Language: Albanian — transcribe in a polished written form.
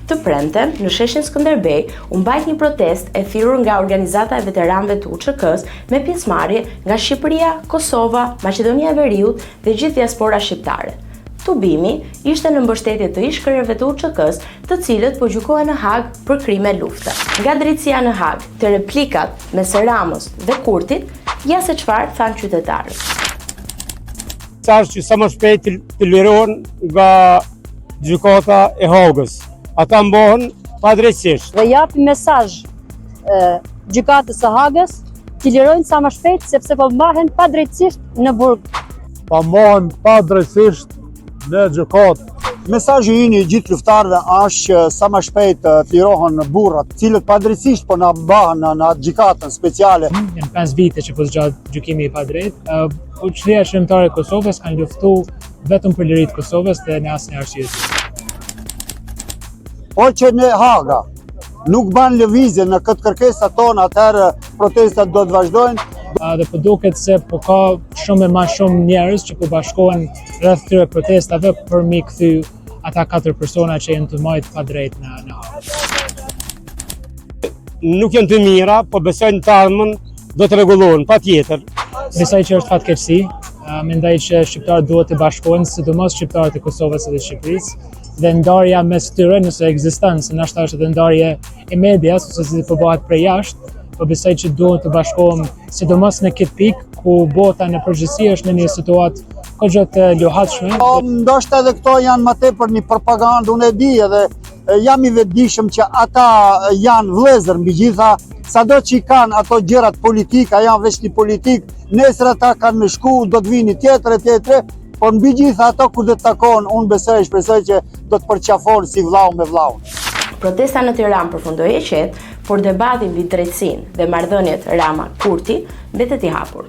Të premten, në sheshin Skënderbej, u mbajt një protestë e thirrur nga organizata e veteranëve të UÇK-s me pjesëmarrje nga Shqipëria, Kosova, Maqedonia e Veriut dhe gjithë diaspora shqiptare. Tubimi ishte në mbështetje të ish-krerëve të UÇK-s, të cilët po gjykohen në Hag për krime lufte. Nga drejtësia në Hag, të replikat mes Ramës dhe Kurtit, ja se çfarë thanë qytetarët. Mesazh që sa më shpejt të lirohen nga gjykata e Hagës. Ata mbohen padrejtësisht. Dhe japi mesazh gjykatës së Hagës të lirojnë sa më shpejt sepse po mbahen padrejtësisht në burg. Po mbahen padrejtësisht në gjykatë. Mesazhi i gjithë luftarëve është që sa më shpejt të lirohen burrat, të cilët padrejtësisht po na mbahen në gjykatën speciale. Janë 5 vite që po zgjat gjykimi i padrejtë. Qeveria shërbëtare e Kosovës kanë luftuar vetëm për liritë të Kosovës dhe në asnjë arsye tjetër. Po që në Haga nuk ban lëvizje në këtë kërkesa tonë, atëherë protestat do të vazhdojnë. Dhe po duket se po ka shumë e ma shumë njerëz që po bashkohen rreth këtyre protestave për mi kthy ata 4 persona që janë të marrë pa drejt në Hagë. Nuk janë të mira, po besojnë të ardhmen do të rregullohen patjetër. Besoj që është fatkeqësi. Mendoj që shqiptarët duhet të bashkohen, sidomos shqiptarët e Kosovës dhe Shqipërisë. Dhe ndarja mes tyre nëse ekziston, se ndoshta është edhe ndarje e medias ose si po bëhet prej jashtë, po besoj që duhet të bashkohem sidomos në këtë pikë ku bota në përgjithësi është në një situatë kogja të lohatshme. Ndoshta edhe këto janë më tepër një propagandë, unë e di edhe jam i vetëdijshëm që ata janë vëllezër mbi gjitha, sado që i kanë ato gjërat politika, janë veç një politik, nesër ata kanë me shku, do të vini tjetër, por mbi gjitha ato kur do të takohen, unë shpresoj që do të përqafojnë si vllau me vllau. Protesta në Tiranë përfundoi e qetë, por debati mbi drejtësinë dhe marrëdhëniet Rama-Kurti mbetet i hapur.